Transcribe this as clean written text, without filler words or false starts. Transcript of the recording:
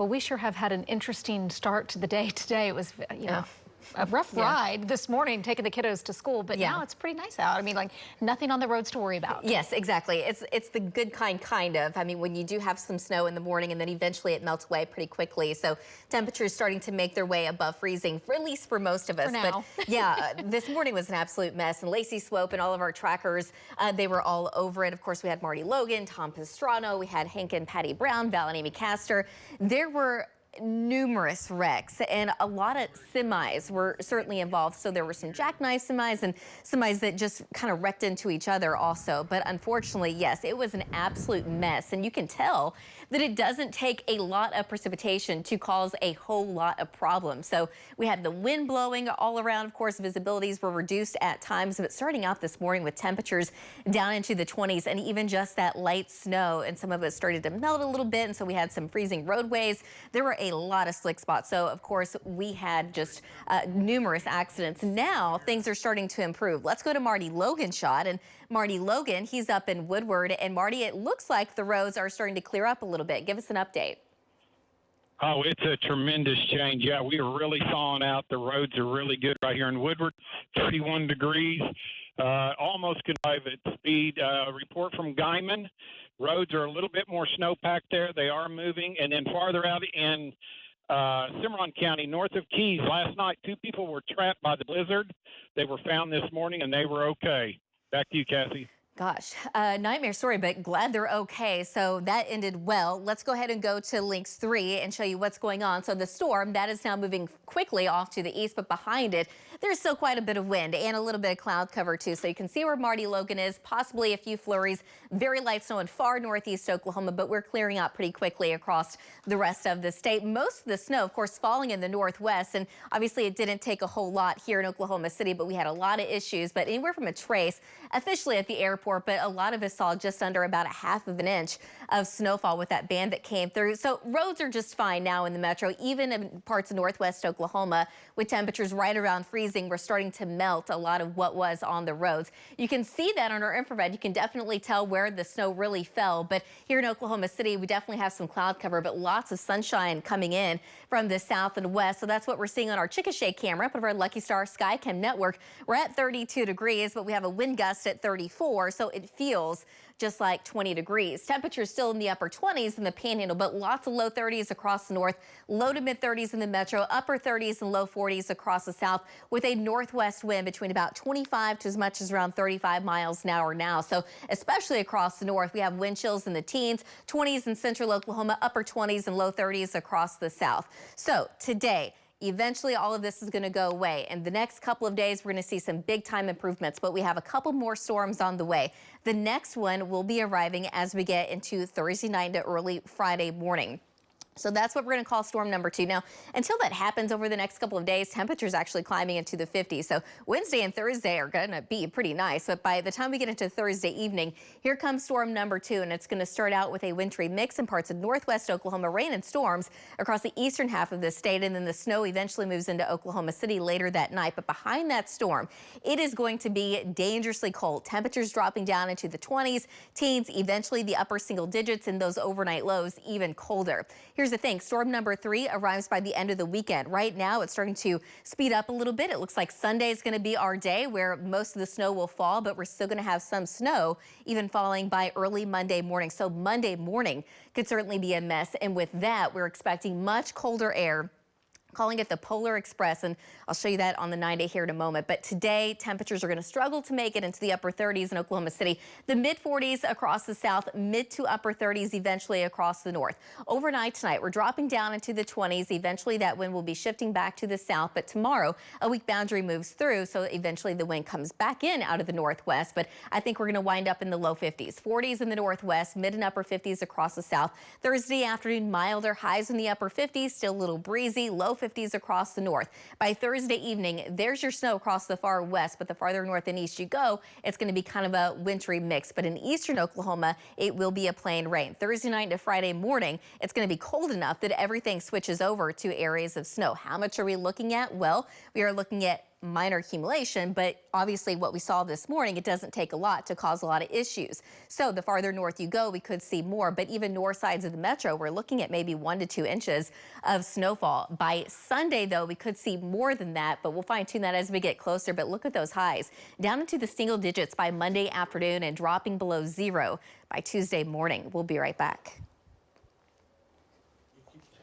Well, we sure have had an interesting start to the day today. It was, a rough ride this morning taking the kiddos to school, but now it's pretty nice out. I mean, like nothing on the roads to worry about. Yes, exactly. It's the good kind of. I mean, when you do have some snow in the morning and then eventually it melts away pretty quickly. So temperatures starting to make their way above freezing, for at least for most of us. For now. But yeah, this morning was an absolute mess. And Lacey Swope and all of our trackers, they were all over it. Of course, we had Marty Logan, Tom Pastrano, we had Hank and Patty Brown, Val and Amy Castor. There were numerous wrecks, and a lot of semis were certainly involved. So there were some jackknife semis and semis that just kind of wrecked into each other also. But unfortunately, yes, it was an absolute mess. And you can tell that it doesn't take a lot of precipitation to cause a whole lot of problems. So we had the wind blowing all around. Of course, visibilities were reduced at times, but starting out this morning with temperatures down into the 20s and even just that light snow, and some of it started to melt a little bit. And so we had some freezing roadways. There were a lot of slick spots. So of course we had just numerous accidents. Now things are starting to improve. Let's go to Marty Logan's shot. And Marty Logan, he's up in Woodward. And Marty, it looks like the roads are starting to clear up a little bit. Give us an update. Oh, it's a tremendous change. Yeah, we are really thawing out. The roads are really good right here in Woodward, 31 degrees, almost can drive at speed. Report from Guyman. Roads are a little bit more snowpacked there. They are moving. And then farther out in Cimarron County, north of Keys, last night, 2 people were trapped by the blizzard. They were found this morning, and they were okay. Back to you, Cassie. Gosh, nightmare story, but glad they're okay. So that ended well. Let's go ahead and go to Links 3 and show you what's going on. So the storm, that is now moving quickly off to the east, but behind it, there's still quite a bit of wind and a little bit of cloud cover too. So you can see where Marty Logan is, possibly a few flurries, very light snow in far northeast Oklahoma, but we're clearing out pretty quickly across the rest of the state. Most of the snow, of course, falling in the northwest, and obviously it didn't take a whole lot here in Oklahoma City, but we had a lot of issues, but anywhere from a trace officially at the airport, but a lot of us saw just under about a half of an inch of snowfall with that band that came through. So roads are just fine now in the metro, even in parts of northwest Oklahoma with temperatures right around freezing. We're starting to melt a lot of what was on the roads. You can see that on our infrared. You can definitely tell where the snow really fell. But here in Oklahoma City, we definitely have some cloud cover, but lots of sunshine coming in from the south and west. So that's what we're seeing on our Chickasha camera, part of our Lucky Star Skycam network. We're at 32 degrees, but we have a wind gust at 34. So it feels just like 20 degrees. Temperatures still in the upper 20s in the Panhandle, but lots of low 30s across the north, low to mid 30s in the metro, upper 30s and low 40s across the south, with a northwest wind between about 25 to as much as around 35 miles an hour now. So especially across the north, we have wind chills in the teens, 20s in central Oklahoma, upper 20s and low 30s across the south. So today, eventually, all of this is going to go away. And the next couple of days, we're going to see some big time improvements, but we have a couple more storms on the way. The next one will be arriving as we get into Thursday night to early Friday morning. So that's what we're going to call storm number 2. Now, until that happens over the next couple of days, temperatures actually climbing into the 50s. So Wednesday and Thursday are going to be pretty nice. But by the time we get into Thursday evening, here comes storm number 2. And it's going to start out with a wintry mix in parts of northwest Oklahoma, rain and storms across the eastern half of the state. And then the snow eventually moves into Oklahoma City later that night. But behind that storm, it is going to be dangerously cold. Temperatures dropping down into the 20s, teens, eventually the upper single digits, and those overnight lows even colder. Here's the thing, storm number 3 arrives by the end of the weekend. Right now, it's starting to speed up a little bit. It looks like Sunday is going to be our day where most of the snow will fall, but we're still going to have some snow even falling by early Monday morning. So Monday morning could certainly be a mess. And with that, we're expecting much colder air, calling it the Polar Express, and I'll show you that on the 9-day here in a moment. But today, temperatures are going to struggle to make it into the upper 30s in Oklahoma City, the mid 40s across the south, mid to upper 30s eventually across the north. Overnight tonight, we're dropping down into the 20s. Eventually, that wind will be shifting back to the south, but tomorrow, a weak boundary moves through, so eventually the wind comes back in out of the northwest. But I think we're going to wind up in the low 50s, 40s in the northwest, mid and upper 50s across the south. Thursday afternoon, milder highs in the upper 50s, still a little breezy, low 50s across the north. By Thursday evening, there's your snow across the far west, but the farther north and east you go, it's going to be kind of a wintry mix. But in eastern Oklahoma, it will be a plain rain. Thursday night to Friday morning, it's going to be cold enough that everything switches over to areas of snow. How much are we looking at? Well, we are looking at minor accumulation, but obviously what we saw this morning, it doesn't take a lot to cause a lot of issues. So the farther north you go, we could see more, but even north sides of the metro, we're looking at maybe 1 to 2 inches of snowfall. By Sunday, though, we could see more than that, but we'll fine tune that as we get closer. But look at those highs down into the single digits by Monday afternoon and dropping below 0 by Tuesday morning. We'll be right back.